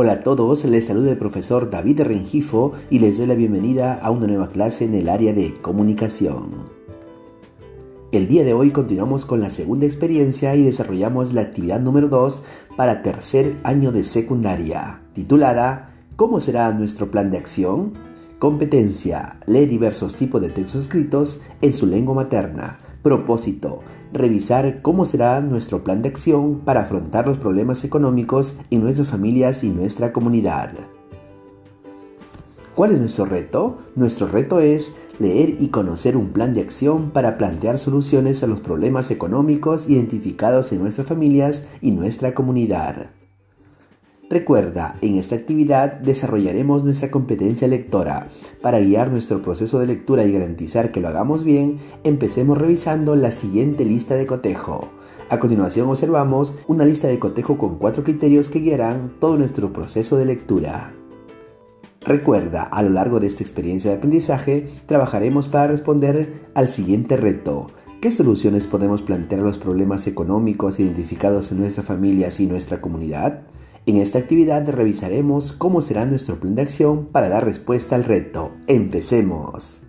Hola a todos, les saluda el profesor David Rengifo y les doy la bienvenida a una nueva clase en el área de comunicación. El día de hoy continuamos con la segunda experiencia y desarrollamos la actividad número 2 para tercer año de secundaria, titulada ¿Cómo será nuestro plan de acción? Competencia: lee diversos tipos de textos escritos en su lengua materna. Propósito: revisar cómo será nuestro plan de acción para afrontar los problemas económicos en nuestras familias y nuestra comunidad. ¿Cuál es nuestro reto? Nuestro reto es leer y conocer un plan de acción para plantear soluciones a los problemas económicos identificados en nuestras familias y nuestra comunidad. Recuerda, en esta actividad desarrollaremos nuestra competencia lectora. Para guiar nuestro proceso de lectura y garantizar que lo hagamos bien, empecemos revisando la siguiente lista de cotejo. A continuación observamos una lista de cotejo con 4 criterios que guiarán todo nuestro proceso de lectura. Recuerda, a lo largo de esta experiencia de aprendizaje, trabajaremos para responder al siguiente reto. ¿Qué soluciones podemos plantear a los problemas económicos identificados en nuestras familias y nuestra comunidad? En esta actividad revisaremos cómo será nuestro plan de acción para dar respuesta al reto. ¡Empecemos!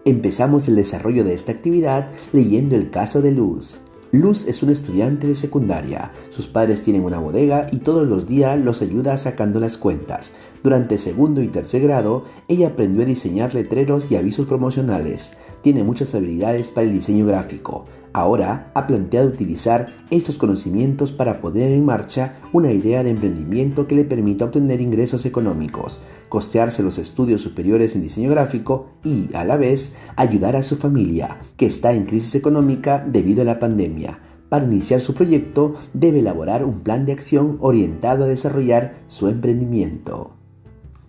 Empezamos el desarrollo de esta actividad leyendo el caso de Luz. Luz es una estudiante de secundaria. Sus padres tienen una bodega y todos los días los ayuda sacando las cuentas. Durante segundo y tercer grado, ella aprendió a diseñar letreros y avisos promocionales. Tiene muchas habilidades para el diseño gráfico. Ahora ha planteado utilizar estos conocimientos para poner en marcha una idea de emprendimiento que le permita obtener ingresos económicos, costearse los estudios superiores en diseño gráfico y, a la vez, ayudar a su familia, que está en crisis económica debido a la pandemia. Para iniciar su proyecto, debe elaborar un plan de acción orientado a desarrollar su emprendimiento.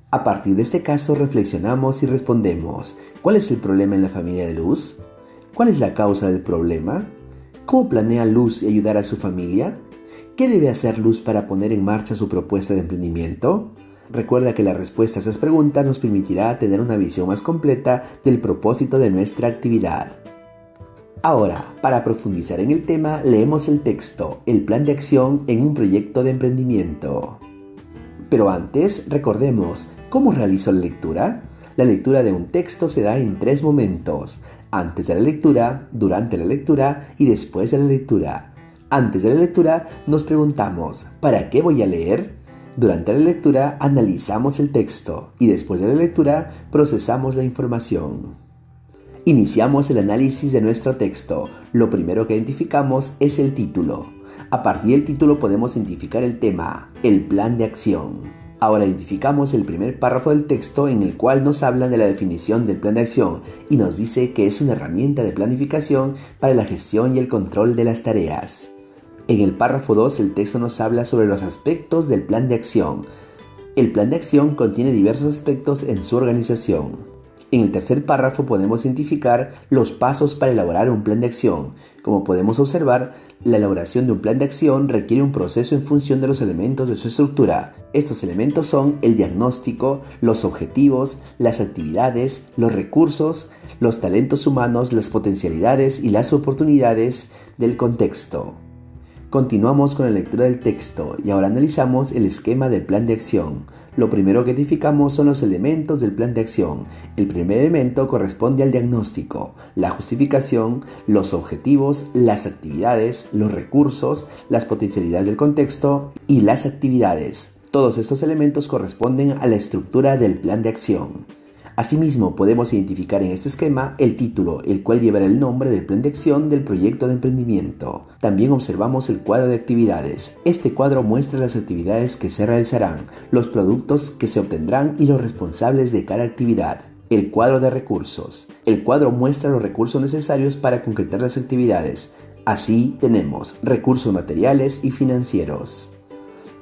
A partir de este caso, reflexionamos y respondemos: ¿cuál es el problema en la familia de Luz? ¿Cuál es la causa del problema? ¿Cómo planea Luz ayudar a su familia? ¿Qué debe hacer Luz para poner en marcha su propuesta de emprendimiento? Recuerda que la respuesta a esas preguntas nos permitirá tener una visión más completa del propósito de nuestra actividad. Ahora, para profundizar en el tema, leemos el texto, el plan de acción en un proyecto de emprendimiento. Pero antes, recordemos, ¿cómo realizo la lectura? La lectura de un texto se da en 3 momentos: antes de la lectura, durante la lectura y después de la lectura. Antes de la lectura nos preguntamos: ¿para qué voy a leer? Durante la lectura analizamos el texto y después de la lectura procesamos la información. Iniciamos el análisis de nuestro texto. Lo primero que identificamos es el título. A partir del título podemos identificar el tema, el plan de acción. Ahora identificamos el primer párrafo del texto en el cual nos habla de la definición del plan de acción y nos dice que es una herramienta de planificación para la gestión y el control de las tareas. En el párrafo 2 el texto nos habla sobre los aspectos del plan de acción. El plan de acción contiene diversos aspectos en su organización. En el tercer párrafo podemos identificar los pasos para elaborar un plan de acción. Como podemos observar, la elaboración de un plan de acción requiere un proceso en función de los elementos de su estructura. Estos elementos son el diagnóstico, los objetivos, las actividades, los recursos, los talentos humanos, las potencialidades y las oportunidades del contexto. Continuamos con la lectura del texto y ahora analizamos el esquema del plan de acción. Lo primero que identificamos son los elementos del plan de acción. El primer elemento corresponde al diagnóstico, la justificación, los objetivos, las actividades, los recursos, las potencialidades del contexto y las actividades. Todos estos elementos corresponden a la estructura del plan de acción. Asimismo, podemos identificar en este esquema el título, el cual llevará el nombre del plan de acción del proyecto de emprendimiento. También observamos el cuadro de actividades. Este cuadro muestra las actividades que se realizarán, los productos que se obtendrán y los responsables de cada actividad. El cuadro de recursos. El cuadro muestra los recursos necesarios para concretar las actividades. Así tenemos recursos materiales y financieros.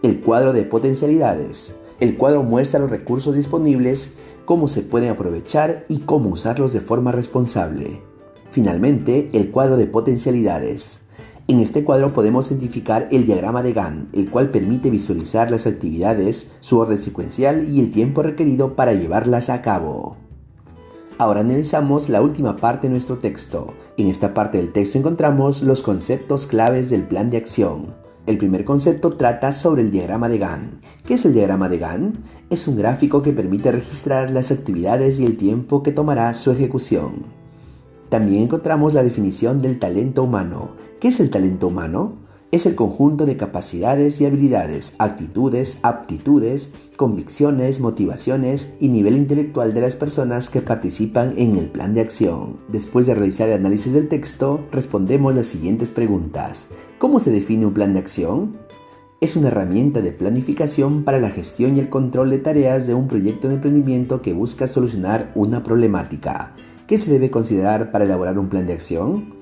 El cuadro de potencialidades. El cuadro muestra los recursos disponibles, cómo se pueden aprovechar y cómo usarlos de forma responsable. Finalmente, el cuadro de potencialidades. En este cuadro podemos identificar el diagrama de Gantt, el cual permite visualizar las actividades, su orden secuencial y el tiempo requerido para llevarlas a cabo. Ahora analizamos la última parte de nuestro texto. En esta parte del texto encontramos los conceptos claves del plan de acción. El primer concepto trata sobre el diagrama de Gantt. ¿Qué es el diagrama de Gantt? Es un gráfico que permite registrar las actividades y el tiempo que tomará su ejecución. También encontramos la definición del talento humano. ¿Qué es el talento humano? Es el conjunto de capacidades y habilidades, actitudes, aptitudes, convicciones, motivaciones y nivel intelectual de las personas que participan en el plan de acción. Después de realizar el análisis del texto, respondemos las siguientes preguntas. ¿Cómo se define un plan de acción? Es una herramienta de planificación para la gestión y el control de tareas de un proyecto de emprendimiento que busca solucionar una problemática. ¿Qué se debe considerar para elaborar un plan de acción?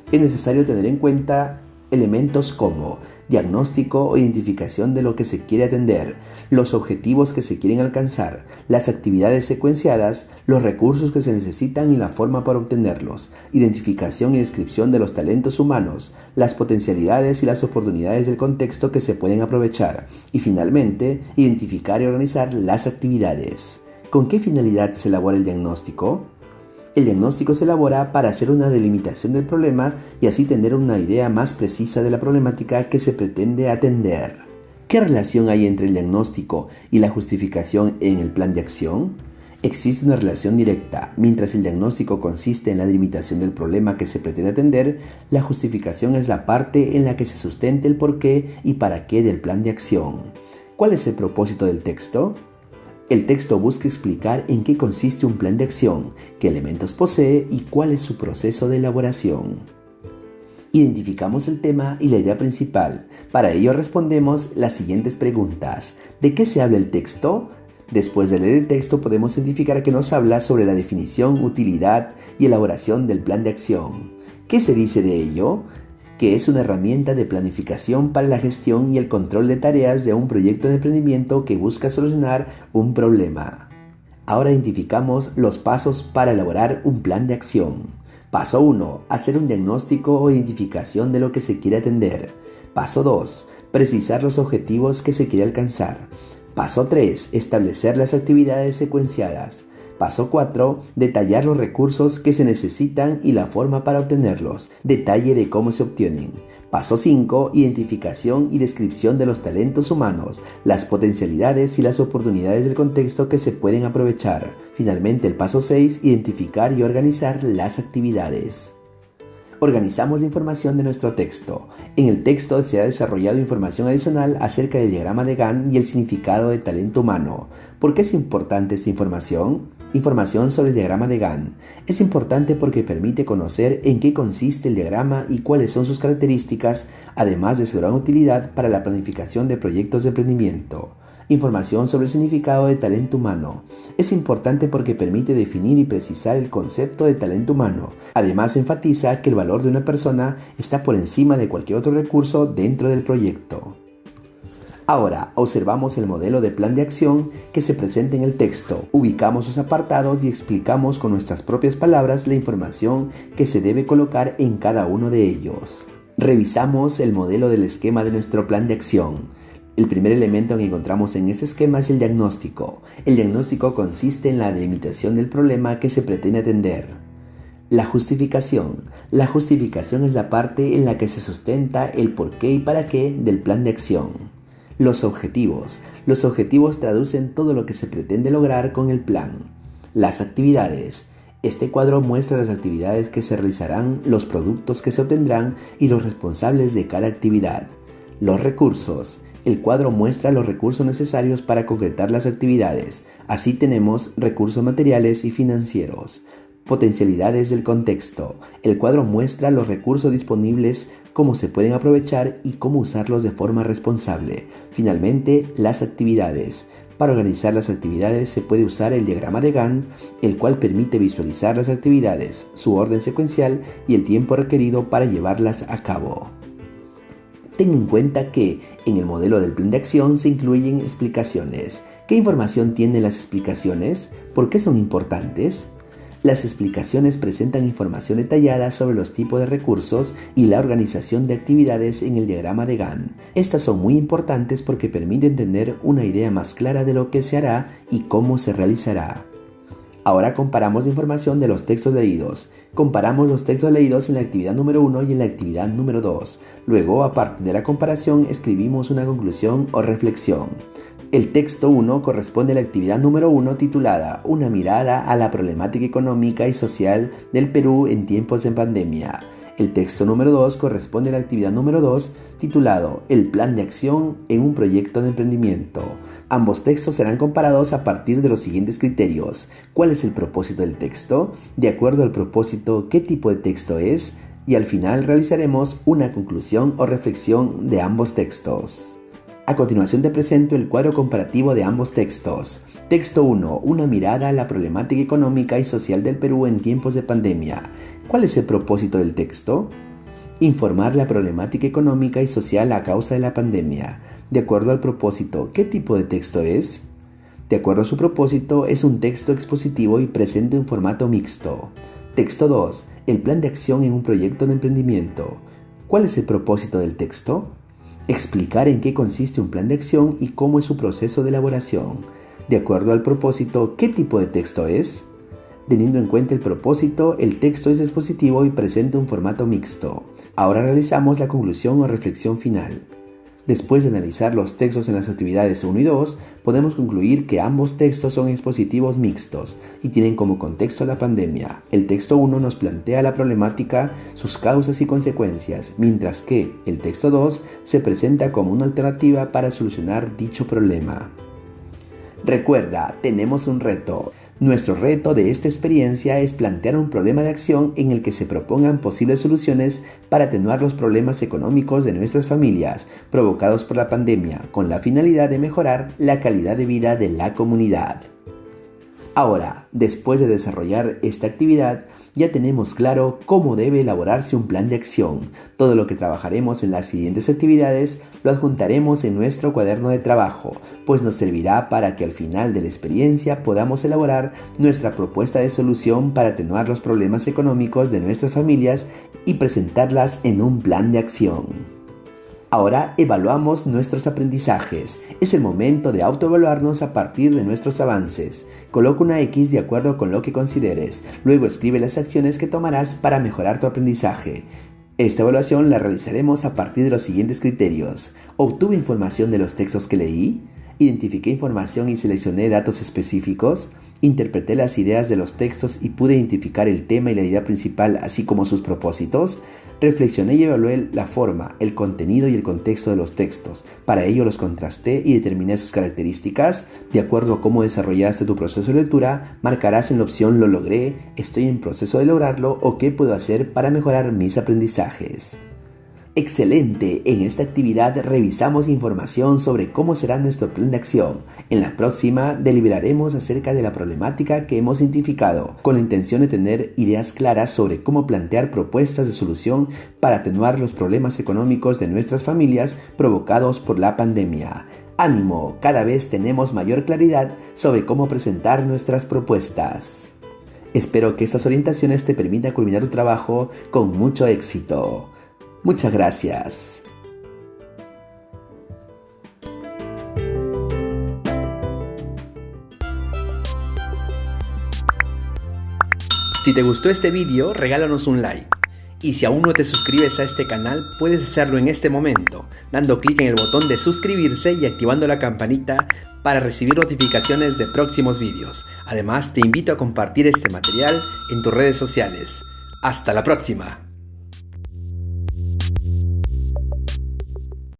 Es necesario tener en cuenta elementos como diagnóstico o identificación de lo que se quiere atender, los objetivos que se quieren alcanzar, las actividades secuenciadas, los recursos que se necesitan y la forma para obtenerlos, identificación y descripción de los talentos humanos, las potencialidades y las oportunidades del contexto que se pueden aprovechar y finalmente, identificar y organizar las actividades. ¿Con qué finalidad se elabora el diagnóstico? El diagnóstico se elabora para hacer una delimitación del problema y así tener una idea más precisa de la problemática que se pretende atender. ¿Qué relación hay entre el diagnóstico y la justificación en el plan de acción? Existe una relación directa. Mientras el diagnóstico consiste en la delimitación del problema que se pretende atender, la justificación es la parte en la que se sustenta el porqué y para qué del plan de acción. ¿Cuál es el propósito del texto? El texto busca explicar en qué consiste un plan de acción, qué elementos posee y cuál es su proceso de elaboración. Identificamos el tema y la idea principal. Para ello respondemos las siguientes preguntas. ¿De qué se habla el texto? Después de leer el texto podemos identificar que nos habla sobre la definición, utilidad y elaboración del plan de acción. ¿Qué se dice de ello? Que es una herramienta de planificación para la gestión y el control de tareas de un proyecto de emprendimiento que busca solucionar un problema. Ahora identificamos los pasos para elaborar un plan de acción. Paso 1. Hacer un diagnóstico o identificación de lo que se quiere atender. Paso 2. Precisar los objetivos que se quiere alcanzar. Paso 3. Establecer las actividades secuenciadas. Paso 4. Detallar los recursos que se necesitan y la forma para obtenerlos. Detalle de cómo se obtienen. Paso 5. Identificación y descripción de los talentos humanos, las potencialidades y las oportunidades del contexto que se pueden aprovechar. Finalmente, el paso 6. Identificar y organizar las actividades. Organizamos la información de nuestro texto. En el texto se ha desarrollado información adicional acerca del diagrama de Gantt y el significado de talento humano. ¿Por qué es importante esta información? Información sobre el diagrama de Gantt. Es importante porque permite conocer en qué consiste el diagrama y cuáles son sus características, además de su gran utilidad para la planificación de proyectos de emprendimiento. Información sobre el significado de talento humano. Es importante porque permite definir y precisar el concepto de talento humano. Además, enfatiza que el valor de una persona está por encima de cualquier otro recurso dentro del proyecto. Ahora, observamos el modelo de plan de acción que se presenta en el texto. Ubicamos sus apartados y explicamos con nuestras propias palabras la información que se debe colocar en cada uno de ellos. Revisamos el modelo del esquema de nuestro plan de acción. El primer elemento que encontramos en este esquema es el diagnóstico. El diagnóstico consiste en la delimitación del problema que se pretende atender. La justificación. La justificación es la parte en la que se sustenta el por qué y para qué del plan de acción. Los objetivos. Los objetivos traducen todo lo que se pretende lograr con el plan. Las actividades. Este cuadro muestra las actividades que se realizarán, los productos que se obtendrán y los responsables de cada actividad. Los recursos. El cuadro muestra los recursos necesarios para concretar las actividades. Así tenemos recursos materiales y financieros. Potencialidades del contexto. El cuadro muestra los recursos disponibles, cómo se pueden aprovechar y cómo usarlos de forma responsable. Finalmente, las actividades. Para organizar las actividades se puede usar el diagrama de Gantt, el cual permite visualizar las actividades, su orden secuencial y el tiempo requerido para llevarlas a cabo. Ten en cuenta que en el modelo del plan de acción se incluyen explicaciones. ¿Qué información tienen las explicaciones? ¿Por qué son importantes? Las explicaciones presentan información detallada sobre los tipos de recursos y la organización de actividades en el diagrama de Gantt. Estas son muy importantes porque permiten tener una idea más clara de lo que se hará y cómo se realizará. Ahora comparamos la información de los textos leídos. Comparamos los textos leídos en la actividad número 1 y en la actividad número 2. Luego, a partir de la comparación, escribimos una conclusión o reflexión. El texto 1 corresponde a la actividad número 1 titulada Una mirada a la problemática económica y social del Perú en tiempos de pandemia. El texto número 2 corresponde a la actividad número 2 titulado El plan de acción en un proyecto de emprendimiento. Ambos textos serán comparados a partir de los siguientes criterios. ¿Cuál es el propósito del texto? De acuerdo al propósito, ¿qué tipo de texto es? Y al final realizaremos una conclusión o reflexión de ambos textos. A continuación te presento el cuadro comparativo de ambos textos. Texto 1. Una mirada a la problemática económica y social del Perú en tiempos de pandemia. ¿Cuál es el propósito del texto? Informar la problemática económica y social a causa de la pandemia. De acuerdo al propósito, ¿qué tipo de texto es? De acuerdo a su propósito, es un texto expositivo y presente en formato mixto. Texto 2. El plan de acción en un proyecto de emprendimiento. ¿Cuál es el propósito del texto? Explicar en qué consiste un plan de acción y cómo es su proceso de elaboración. De acuerdo al propósito, ¿qué tipo de texto es? Teniendo en cuenta el propósito, el texto es expositivo y presenta un formato mixto. Ahora realizamos la conclusión o reflexión final. Después de analizar los textos en las actividades 1 y 2, podemos concluir que ambos textos son expositivos mixtos y tienen como contexto la pandemia. El texto 1 nos plantea la problemática, sus causas y consecuencias, mientras que el texto 2 se presenta como una alternativa para solucionar dicho problema. Recuerda, tenemos un reto. Nuestro reto de esta experiencia es plantear un problema de acción en el que se propongan posibles soluciones para atenuar los problemas económicos de nuestras familias provocados por la pandemia, con la finalidad de mejorar la calidad de vida de la comunidad. Ahora, después de desarrollar esta actividad, ya tenemos claro cómo debe elaborarse un plan de acción. Todo lo que trabajaremos en las siguientes actividades lo adjuntaremos en nuestro cuaderno de trabajo, pues nos servirá para que al final de la experiencia podamos elaborar nuestra propuesta de solución para atenuar los problemas económicos de nuestras familias y presentarlas en un plan de acción. Ahora evaluamos nuestros aprendizajes. Es el momento de autoevaluarnos a partir de nuestros avances. Coloca una X de acuerdo con lo que consideres. Luego escribe las acciones que tomarás para mejorar tu aprendizaje. Esta evaluación la realizaremos a partir de los siguientes criterios. ¿Obtuve información de los textos que leí? ¿Identifiqué información y seleccioné datos específicos? ¿Interpreté las ideas de los textos y pude identificar el tema y la idea principal, así como sus propósitos? Reflexioné y evalué la forma, el contenido y el contexto de los textos. Para ello los contrasté y determiné sus características. De acuerdo a cómo desarrollaste tu proceso de lectura, marcarás en la opción «Lo logré», «Estoy en proceso de lograrlo» o «¿Qué puedo hacer para mejorar mis aprendizajes?». ¡Excelente! En esta actividad revisamos información sobre cómo será nuestro plan de acción. En la próxima deliberaremos acerca de la problemática que hemos identificado, con la intención de tener ideas claras sobre cómo plantear propuestas de solución para atenuar los problemas económicos de nuestras familias provocados por la pandemia. ¡Ánimo! Cada vez tenemos mayor claridad sobre cómo presentar nuestras propuestas. Espero que estas orientaciones te permitan culminar tu trabajo con mucho éxito. Muchas gracias. Si te gustó este vídeo, regálanos un like. Y si aún no te suscribes a este canal, puedes hacerlo en este momento, dando clic en el botón de suscribirse y activando la campanita para recibir notificaciones de próximos vídeos. Además, te invito a compartir este material en tus redes sociales. ¡Hasta la próxima!